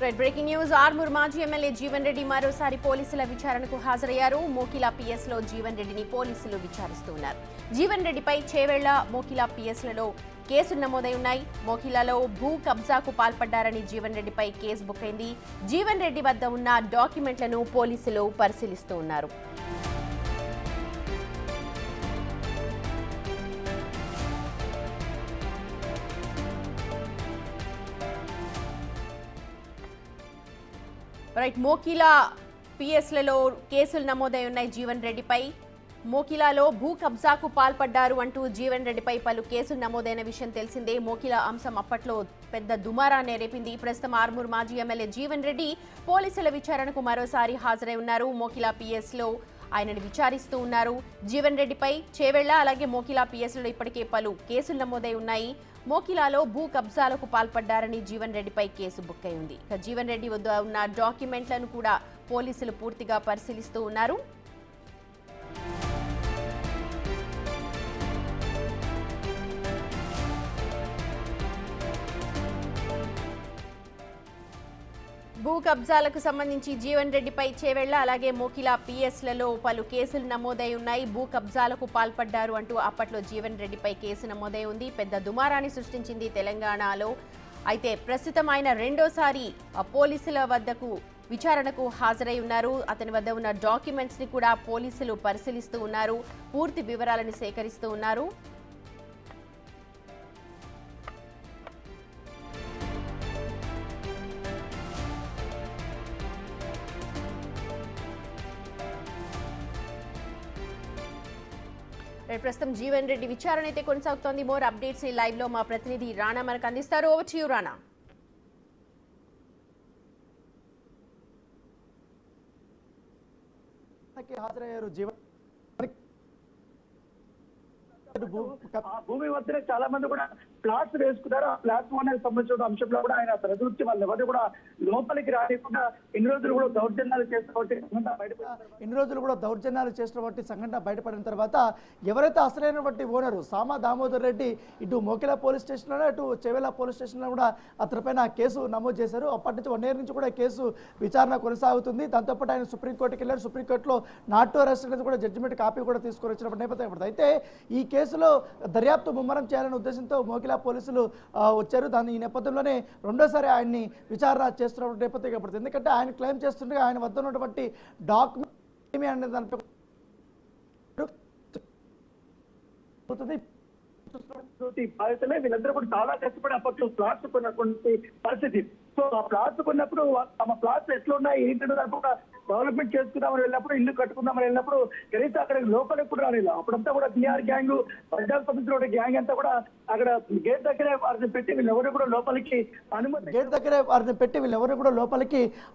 Breaking news Armoor మాజీ MLA Jeevan Reddy మరోసారి పోలీసుల విచారణకు హాజరయ్యారు. మోకిలా పిఎస్ లో జీవన్ రెడ్డిని పోలీసులు విచారిస్తున్నారు. జీవన్ రెడ్డిపై చేవెళ్ల మోకిలా పిఎస్లలో కేసులు నమోదై ఉన్నాయి. మోకిలాలో భూ కబ్జాకు పాల్పడ్డారని జీవన్ రెడ్డిపై కేసు బుక్ అయింది. జీవన్ రెడ్డి వద్ద ఉన్న డాక్యుమెంట్లను పోలీసులు పరిశీలిస్తూ ఉన్నారు. మోకిలా పిఎస్లలో కేసులు నమోదై ఉన్నాయి. జీవన్ రెడ్డిపై మోకిలాలో భూ కబ్జాకు పాల్పడ్డారు అంటూ జీవన్ రెడ్డిపై పలు కేసులు నమోదైన విషయం తెలిసిందే. మోకిలా అంశం అప్పట్లో పెద్ద దుమారాన్ని రేపింది. ప్రస్తుతం ఆర్మూర్ మాజీ ఎమ్మెల్యే జీవన్ రెడ్డి పోలీసుల విచారణకు మరోసారి హాజరై ఉన్నారు. మోకిలా పిఎస్లో ఆయనను విచారిస్తూ ఉన్నారు. జీవన్ రెడ్డిపై చేవెళ్ల అలాగే మోకిలా పిఎస్లో ఇప్పటికే పలు కేసులు నమోదై ఉన్నాయి. మోకిలాలో భూ కబ్జాలకు పాల్పడ్డారని జీవన్ రెడ్డిపై కేసు బుక్ అయి ఉంది. జీవన్ రెడ్డి వద్ద ఉన్న డాక్యుమెంట్లను కూడా పోలీసులు పూర్తిగా పరిశీలిస్తూ ఉన్నారు. భూ కబ్జాలకు సంబంధించి జీవన్ రెడ్డిపై చేవెళ్ల అలాగే మోకిలా పిఎస్లలో పలు కేసులు నమోదై ఉన్నాయి. భూ కబ్జాలకు పాల్పడ్డారు అంటూ అప్పట్లో జీవన్ రెడ్డిపై కేసు నమోదై ఉంది. పెద్ద దుమారాన్ని సృష్టించింది తెలంగాణలో. అయితే ప్రస్తుతం ఆయన రెండోసారి పోలీసుల వద్దకు విచారణకు హాజరై ఉన్నారు. అతని వద్ద ఉన్న డాక్యుమెంట్స్ ని కూడా పోలీసులు పరిశీలిస్తూ ఉన్నారు. పూర్తి వివరాలను సేకరిస్తూ ఉన్నారు. ప్రస్తుతం జీవన్ రెడ్డి విచారణ అయితే కొనసాగుతోంది. మోర్ అప్డేట్స్ లైవ్ లో మా ప్రతినిధి రాణా మనకు అందిస్తారు. Over to you Rana. హాజరయ్యారు జీవన్ భూమి వద్దనే చాలా మంది కూడా ప్లాట్స్ వేసుకున్నారు. ఆ ప్లాట్స్ అనేది సంబంధించిన అంశంలో కూడా ఆయన ప్రదృష్టి వాళ్ళు ఎవరు కూడా లోపలికి రానికుండా ఇన్ని రోజులు కూడా దౌర్జన్యాలు చేసినటువంటి సంఘటన బయటపడిన తర్వాత ఎవరైతే అసలైనటువంటి ఓనరు సామా దామోదర్ రెడ్డి ఇటు మోకిలా పోలీస్ స్టేషన్లోనే అటు చెవెల పోలీస్ స్టేషన్లో కూడా అతనిపైన కేసు నమోదు చేశారు. అప్పటి నుంచి 1 year నుంచి కూడా కేసు విచారణ కొనసాగుతుంది. దాంతోపాటు ఆయన సుప్రీంకోర్టుకి వెళ్ళారు. సుప్రీంకోర్టులో నాట్ టు అరెస్ట్ అనేది కూడా జడ్జిమెంట్ కాపీ కూడా తీసుకొని వచ్చినప్పుడు నేపథ్యం. అయితే ఈ కేసులో దర్యాప్తు ముమ్మరం చేయాలనే ఉద్దేశంతో మోకిలా పోలీసులు వచ్చారు. ఈ నేపథ్యంలోనే రెండోసారి ఆయన్ని విచారణ చేస్తున్న నేపథ్యం ఏర్పడుతుంది. ఎందుకంటే ఆయన క్లెయిమ్ చేస్తుండగా ఆయన వద్ద ఉన్నటువంటి డాక్యుమెంట్ ఏమి అనేది దానిపై బాధితులే వీళ్ళందరూ కూడా చాలా కష్టపడి అప్పట్లో ఫ్లాట్స్ కొన్నటువంటి పరిస్థితి. సో ఆ ఫ్లాట్స్ కొన్నప్పుడు తమ ఫ్లాట్స్ ఎట్లా ఉన్నాయి ఏంటంటే కూడా డెవలప్మెంట్ చేసుకుందామని వెళ్ళినప్పుడు ఇల్లు కట్టుకుందామని వెళ్ళినప్పుడు కనీసం అక్కడ లోపలికి కూడా రాలేదు. అప్పుడంతా కూడా బీఆర్ గ్యాంగ్ పంజాబ్ సంబంధించిన గ్యాంగ్ అంతా కూడా అక్కడ గేట్ దగ్గరే వారిని పెట్టి వీళ్ళెవరు కూడా లోపలికి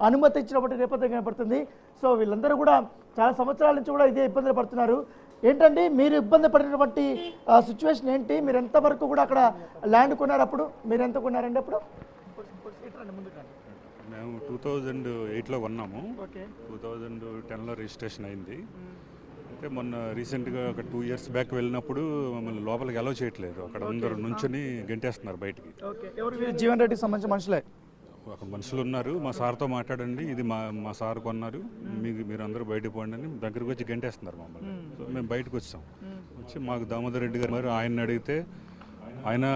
అనుమతి ఇచ్చినప్పటి నేపథ్యం కనపడుతుంది. సో వీళ్ళందరూ కూడా చాలా సంవత్సరాల నుంచి కూడా ఇదే ఇబ్బందులు పడుతున్నారు. ఏంటండి మీరు ఇబ్బంది పడినటువంటి సిచ్యువేషన్ ఏంటి? మీరు ఎంతవరకు కూడా అక్కడ ల్యాండ్ కొన్నారు? అప్పుడు మీరు ఎంత కొన్నారండి? అప్పుడు మేము 2008లో కొన్నాము. 2010లో రిజిస్ట్రేషన్ అయింది. అయితే మొన్న రీసెంట్గా ఒక 2 years బ్యాక్ వెళ్ళినప్పుడు మమ్మల్ని లోపలికి అలౌ చేయట్లేదు. అక్కడ అందరూ నుంచుని గెంటేస్తున్నారు బయటికి. జీవన్ రెడ్డికి సంబంధించిన మనుషులే ఒక మనుషులు ఉన్నారు. మా సార్తో మాట్లాడండి, ఇది మా సార్ కొన్నారు, మీరు అందరూ బయటకు పోండి అని దగ్గరకు వచ్చి గెంటేస్తున్నారు మమ్మల్ని. సో మేము బయటకు వచ్చాం. వచ్చి మాకు దామోదర్ రెడ్డి గారు మరి ఆయన్ని అడిగితే ఆయన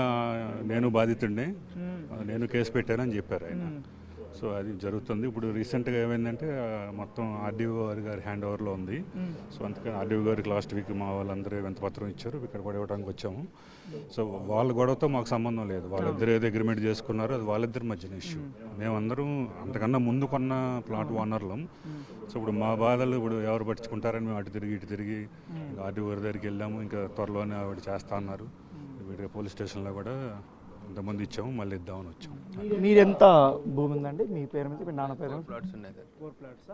నేను బాధితుడిని, నేను కేసు పెట్టానని చెప్పారు ఆయన. సో అది జరుగుతుంది. ఇప్పుడు రీసెంట్గా ఏమైందంటే మొత్తం ఆర్డీఓ గారి హ్యాండ్ ఓవర్లో ఉంది. సో అందుకని ఆర్డీఓ గారికి లాస్ట్ వీక్ మా వాళ్ళందరూ వింతపత్రం ఇచ్చారు, ఇక్కడ పడేయడానికి వచ్చాము. సో వాళ్ళ గొడవతో మాకు సంబంధం లేదు. వాళ్ళిద్దరు ఏదో అగ్రిమెంట్ చేసుకున్నారు, అది వాళ్ళిద్దరి మధ్యన ఇష్యూ. మేమందరం అంతకన్నా ముందు కొన్న ప్లాట్ ఓనర్లం. సో ఇప్పుడు మా బాధలు ఇప్పుడు ఎవరు పట్టించుకుంటారని మేము అటు తిరిగి ఇటు తిరిగి ఆర్డీఓ గారి దగ్గరికి వెళ్ళాము. ఇంకా త్వరలోనే ఆవిడ చేస్తా అన్నారు. వీడిగా పోలీస్ స్టేషన్లో కూడా ఇంతమంది ఇచ్చాము, మళ్ళీ ఇద్దామని వచ్చాము. మీరెంత భూమి ఉందండి మీ పేరు మీద? మీ నాన్న పేరు? 4 plots ఉన్నాయి సార్. 4 plots.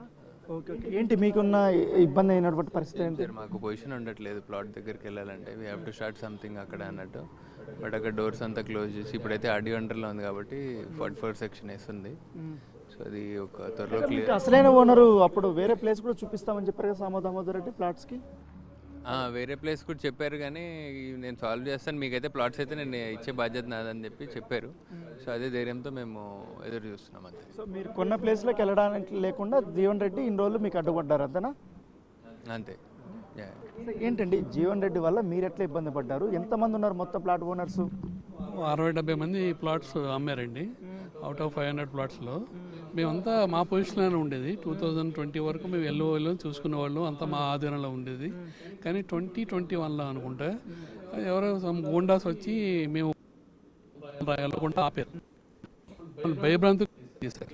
ఓకే. ఏంటి మీకున్న ఇబ్బంది అయినటువంటి పరిస్థితి ఏంటి? మాకు పొజిషన్ ఉండట్లేదు ప్లాట్ దగ్గరికి వెళ్ళాలంటే. We have to start something అక్కడ అన్నట్టు. బట్ అక్కడ డోర్స్ అంతా క్లోజ్ చేసి ఇప్పుడైతే ఆర్డీఓ అండర్లో ఉంది కాబట్టి 44 section వేస్తుంది. సో అది ఒక త్వరలో క్లియర్. అసలైన ఓనరు అప్పుడు వేరే ప్లేస్ కూడా చూపిస్తామని చెప్పారు కదా సామా దామోదర్ రెడ్డి ఫ్లాట్స్కి. వేరే ప్లేస్ కూడా చెప్పారు కానీ నేను సాల్వ్ చేస్తాను, మీకైతే ప్లాట్స్ అయితే నేను ఇచ్చే బాధ్యత నాదని చెప్పి చెప్పారు. సో అదే ధైర్యంతో మేము ఎదురు చూస్తున్నాం అంతే. సో మీరు కొన్న ప్లేస్లోకి వెళ్ళడానికి లేకుండా జీవన్ రెడ్డి ఇన్ని రోజులు మీకు అడ్డుపడ్డారు అంతేనా? అంతే. ఏంటండి జీవన్ రెడ్డి వల్ల మీరు ఎట్లా ఇబ్బంది పడ్డారు? ఎంతమంది ఉన్నారు మొత్తం ప్లాట్ ఓనర్స్? 60-70 మంది ప్లాట్స్ అమ్మారండి. అవుట్ ఆఫ్ 500 ప్లాట్స్లో మేమంతా మా పొజిషన్లోనే ఉండేది. 2020 వరకు మేము వెళ్ళి చూసుకునే వాళ్ళు అంతా మా ఆధీనంలో ఉండేది. కానీ 2021లో అనుకుంటా ఎవరో గూండాస్ వచ్చి మేము వెళ్ళకుండా ఆపారు. వాళ్ళు భయభ్రాంతి చేశారు.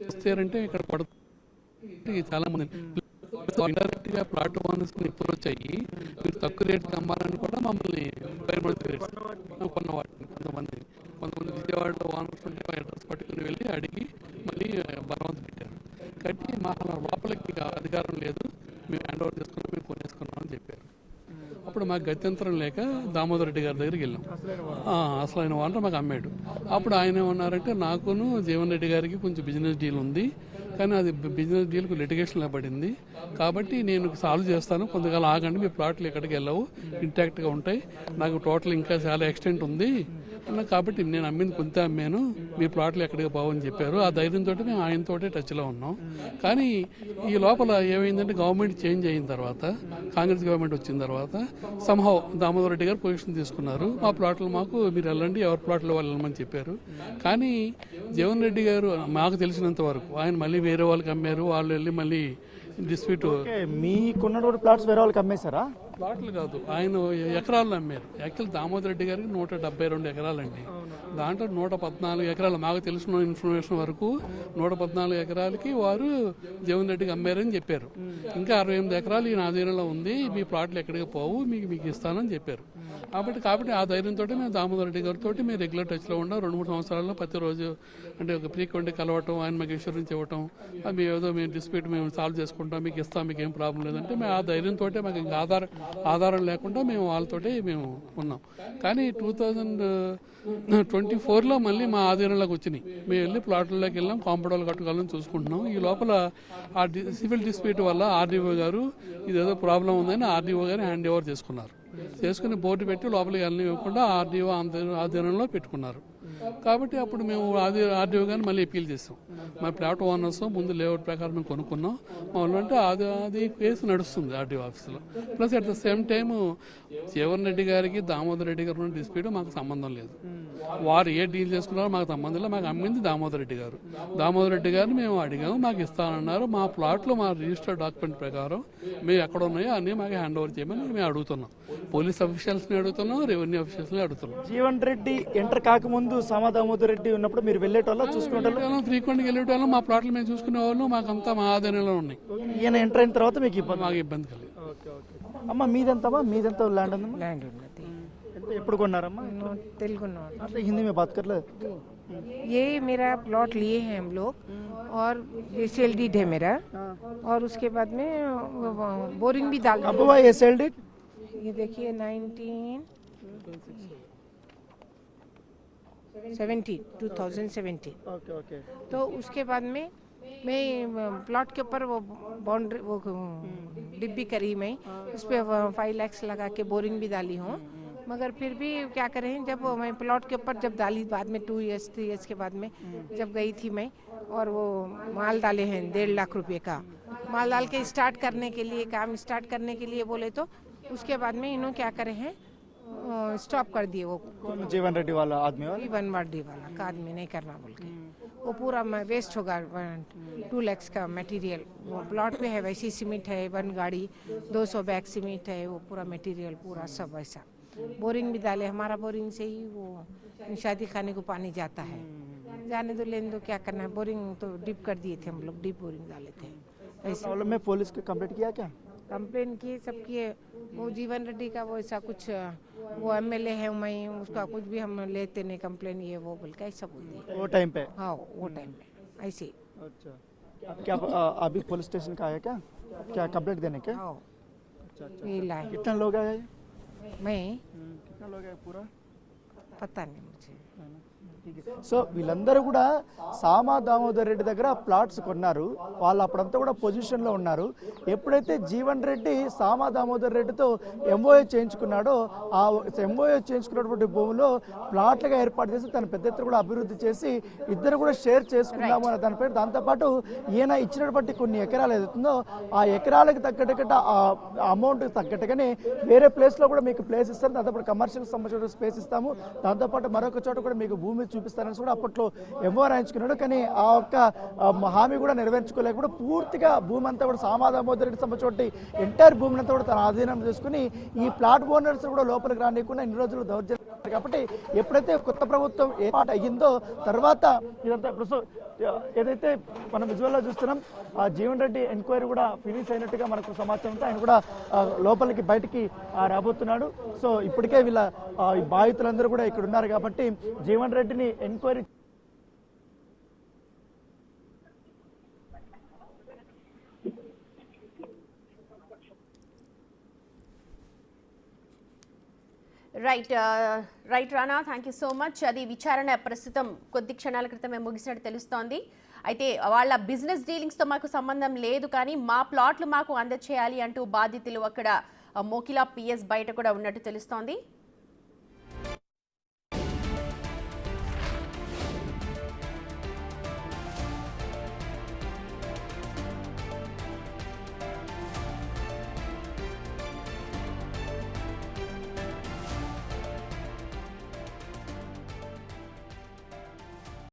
చేస్తారంటే ఇక్కడ పడుతుంది చాలా మంది ఇండైరెక్ట్గా ప్లాట్ ఓనర్స్ అప్రోచ్ అయ్యి మీరు తక్కువ రేట్కి అమ్మాలని కూడా మమ్మల్ని భయపడుతూ కొన్న వాటిని కొంతమంది విజయవాడలో ఓనర్స్ ఉంటే అడ్రస్ పట్టుకుని వెళ్ళి అడిగి మళ్ళీ బలవంతం పెట్టారు. కాబట్టి మా లోపలికి అధికారం లేదు, మేము హ్యాండ్ ఓవర్ చేసుకున్నాం, మేము కొనేసుకున్నాం అని చెప్పారు. అప్పుడు మాకు గత్యంతరం లేక దామోదర్ రెడ్డి గారి దగ్గరికి వెళ్ళాం. అసలైన ఓనర్ మాకు అమ్మాడు. అప్పుడు ఆయన ఏమన్నారంటే నాకును జీవన్ రెడ్డి గారికి కొంచెం బిజినెస్ డీల్ ఉంది, కానీ అది బిజినెస్ డీల్కు లిటిగేషన్లో పడింది కాబట్టి నేను సాల్వ్ చేస్తాను, కొంతకాలం ఆగండి, మీ ప్లాట్లు ఎక్కడికి వెళ్ళవు, ఇంటాక్ట్గా ఉంటాయి, నాకు టోటల్ ఇంకా చాలా ఎక్స్టెంట్ ఉంది అన్న, కాబట్టి నేను అమ్మింది కొంత అమ్మాను, మీ ప్లాట్లు ఎక్కడికి పోవని చెప్పారు. ఆ ధైర్యంతో మేము ఆయనతోటే టచ్లో ఉన్నాం. కానీ ఈ లోపల ఏమైందంటే గవర్నమెంట్ చేంజ్ అయిన తర్వాత, కాంగ్రెస్ గవర్నమెంట్ వచ్చిన తర్వాత సంహౌ దామోదర్ రెడ్డి గారు పొజిషన్ తీసుకున్నారు. మా ప్లాట్లు మాకు మీరు వెళ్ళండి, ఎవరి ప్లాట్లో వాళ్ళు వెళ్ళమని చెప్పారు. కానీ జీవన్ రెడ్డి గారు మాకు తెలిసినంత వరకు ఆయన మళ్ళీ వేరే వాళ్ళకి అమ్మారు, వాళ్ళు వెళ్ళి మళ్ళీ డిస్ప్యూట్. మీకున్నటువంటి ప్లాట్స్ వేరే వాళ్ళకి అమ్మేశారా? ప్లాట్లు కాదు, ఆయన ఎకరాలు అమ్మారు. యాక్చువల్ దామోదర్ రెడ్డి గారికి 172 ఎకరాలండి. దాంట్లో 114 ఎకరాలు మాకు తెలిసిన ఇన్ఫర్మేషన్ వరకు 114 ఎకరాలకి వారు జీవన్ రెడ్డికి అమ్మారని చెప్పారు. ఇంకా 68 ఎకరాలు ఈ ఆధీనంలో ఉంది, మీ ప్లాట్లు ఎక్కడికి పోవు, మీకు ఇస్తానని చెప్పారు. కాబట్టి ఆ ధైర్యంతో మేము దామోదర్ రెడ్డి గారితో మేము రెగ్యులర్ టచ్లో ఉన్నాం. 2-3 సంవత్సరాల్లో ప్రతిరోజు అంటే ఒక ఫ్రీక్వెంట్ కలవటం, ఆయన మాకు ఇన్సూరెన్స్ ఇవ్వటం, మేము డిస్ప్యూట్ మేము సాల్వ్ చేసుకుంటాం, మీకు ఇస్తాం, మీకు ఏం ప్రాబ్లం లేదంటే మేము ఆ ధైర్యంతో మాకు ఇంకా ఆధారం లేకుండా మేము వాళ్ళతోటే మేము ఉన్నాం. కానీ 2024లో మళ్ళీ మా ఆధీనంలోకి వచ్చినాయి. మేము వెళ్ళి ప్లాట్లలోకి వెళ్ళాం, కాంపౌండ్ కట్టుకోవాలని చూసుకుంటున్నాం. ఈ లోపల ఆ సివిల్ డిస్ప్యూట్ వల్ల ఆర్డీఓ గారు ఇదేదో ప్రాబ్లం ఉందని ఆర్డీఓ గారు హ్యాండ్ ఓవర్ చేసుకుని బోర్డు పెట్టి లోపలికి వెళ్ళనివ్వకుండా ఆర్డీఓ ఆధీనంలో పెట్టుకున్నారు. కాబట్టి అప్పుడు మేము ఆర్డీఓ గారిని మళ్ళీ అప్పీల్ చేస్తాం. మా ప్లాట్ ఓనర్స్ ముందు లేఅవుట్ ప్రకారం మేము కొనుక్కున్నాం, మామూలు అంటే అది కేసు నడుస్తుంది ఆర్డీఓ ఆఫీస్లో. Plus at the same time Jeevan Reddy గారికి దామోదర్ రెడ్డి గారు ఉన్న డిస్ప్యూట్ మాకు సంబంధం లేదు. వారు ఏ డీల్ చేసుకున్నారో మాకు సంబంధం లేదు. మాకు అమ్మింది దామోదర్ రెడ్డి గారు. దామోదర్ రెడ్డి గారిని మేము అడిగాము, మాకు ఇస్తానన్నారు. మా ప్లాట్లో మా రిజిస్టర్ డాక్యుమెంట్ ప్రకారం మేము ఎక్కడ ఉన్నాయో అన్నీ మాకు హ్యాండ్ ఓవర్ చేయమని మేము అడుగుతున్నాం. పోలీస్ అఫీషియల్స్ని అడుగుతున్నాం, రెవెన్యూ అఫీషియల్స్ని అడుగుతున్నాం. జీవన్ రెడ్డి ఎంటర్ కాకముందు దామోదర్ రెడ్డి ఉన్నప్పుడు మీరు వెళ్ళేటోళ్ళ చూసుకుంటే ఫ్రీక్వెంట్గా వెళ్ళేటోళ్ళం. మా ప్లాట్లు మేము చూసుకునే వాళ్ళు, మాకంతా మా ఆధీనంలో ఉన్నాయి. ఈయన ఎంటర్ అయిన తర్వాత మీకు ఇబ్బంది కలిగింది. అమ్మ మీదెంతమ్మా? మీదెంత ల్యాండ్ ఉందమ్మా? लैंड उन्नति ఎప్పుడు కొన్నారమ్మా? तेलुगु नॉट అంటే హిందీ में बात कर ले. ये मेरा प्लॉट लिए हैं हम लोग और एसीएल डीड है मेरा और उसके बाद में बोरिंग भी डाल अब हुआ ये सेल डीड? ये देखिए 2017 ओके ओके. तो उसके बाद में मैं प्लॉट के ऊपर वो बाउंड्री वो डिब्बी करी मैं उस पर 5 लाख लगा के बोरिंग भी डाली हूँ, मगर फिर भी क्या करें, जब मैं प्लॉट के ऊपर जब डाली बाद में 2 इयर्स 3 इयर्स के बाद में जब गई थी मैं और वो माल डाले हैं 1.5 लाख रुपए का माल डाल के स्टार्ट करने के लिए काम स्टार्ट करने के लिए बोले तो उसके बाद में इन्होंने क्या करे हैं स्टॉप कर दिए. वो जीवन रेड्डी वाला आदमी वाला जीवन रेड्डी वाला का आदमी नहीं करना बोल के वो पूरा वेस्ट होगा. 2 लाख का मटेरियल वो प्लॉट पे है, वैसी सीमेंट है 1 गाड़ी 200 बैग सीमेंट है, वो पूरा मटेरियल पूरा सब वैसा. बोरिंग भी डाले, हमारा बोरिंग से ही वो शादी खाने को पानी जाता है. जाने दो लेने दो, क्या करना है. बोरिंग तो डीप कर दिए थे हम लोग, डीप बोरिंग डाले थे. प्रॉब्लम में पुलिस को कंप्लेंट किया क्या? कंप्लेन किए सब किए. वो जीवन रेड्डी का वो ऐसा कुछ वो एमएलए है, मैं उसका कुछ भी हम लेते नहीं कंप्लेन ये वो बोल के ऐसा बोल दिए वो टाइम पे. हाँ वो टाइम पे ऐसे. अच्छा क्या अभी पुलिस स्टेशन का आया क्या कंप्लेंट देने के? हाँ ये लाए. कितने लोग आए? मैं कितने लोग आए पूरा पता नहीं मुझे. సో వీళ్ళందరూ కూడా సామా దామోదర్ రెడ్డి దగ్గర ప్లాట్స్ కొన్నారు. వాళ్ళు అప్పుడంతా కూడా పొజిషన్లో ఉన్నారు. ఎప్పుడైతే జీవన్ రెడ్డి సామా దామోదర్ రెడ్డితో ఎంఓఏ చేయించుకున్నాడో ఆ ఎంఓఏ చేయించుకున్నటువంటి భూమిలో ప్లాట్లుగా ఏర్పాటు చేసి తన పెద్ద ఎత్తున కూడా అభివృద్ధి చేసి ఇద్దరు కూడా షేర్ చేసుకుందాము అనే దానిపై దాంతోపాటు ఈయన ఇచ్చినటువంటి కొన్ని ఎకరాలు ఏదైతుందో ఆ ఎకరాలకు తగ్గట్టుగా ఆ అమౌంట్ తగ్గట్టుగానే వేరే ప్లేస్లో కూడా మీకు ప్లేస్ ఇస్తాము, దాంతోపాటు కమర్షియల్ సంబంధించిన స్పేస్ ఇస్తాము, దాంతోపాటు మరొక చోట కూడా మీకు భూమి చూపిస్తారని కూడా అప్పట్లో ఎంఓ రాయించుకున్నాడు. కానీ ఆ ఒక్క హామీ కూడా నెరవేర్చుకోలేకపోతే పూర్తిగా భూమి అంతా కూడా సామా దామోదర్ రెడ్డి సంబంధించి ఎంటైర్ భూమిని అంతా కూడా తన ఆధీనం చేసుకుని ఈ ప్లాట్ ఓనర్స్ కూడా లోపలికి రానియకుండా ఇన్ని రోజులు దౌర్జన్యం. కాబట్టి ఎప్పుడైతే కొత్త ప్రభుత్వం ఏర్పాటు అయ్యిందో తర్వాత ఇదంతా ఏదైతే మనం విజువల్లో చూస్తున్నాం ఆ జీవన్ రెడ్డి ఎంక్వైరీ కూడా ఫినిష్ అయినట్టుగా మనకు సమాచారంతో ఆయన కూడా లోపలికి బయటికి రాబోతున్నాడు. సో ఇప్పటికే వీళ్ళ బాధితులందరూ కూడా ఇక్కడ ఉన్నారు కాబట్టి జీవన్ రెడ్డిని enquiry right Rana, thank you so much. అది విచారణ ప్రస్తుతం కొద్ది క్షణాల క్రితమే ముగిసినట్టు తెలుస్తోంది. అయితే వాళ్ళ బిజినెస్ డీలింగ్స్తో మాకు సంబంధం లేదు, కానీ మా ప్లాట్లు మాకు అందచేయాలి అంటూ బాధితులు అక్కడ మోకిలా పిఎస్ బయట కూడా ఉన్నట్టు తెలుస్తోంది.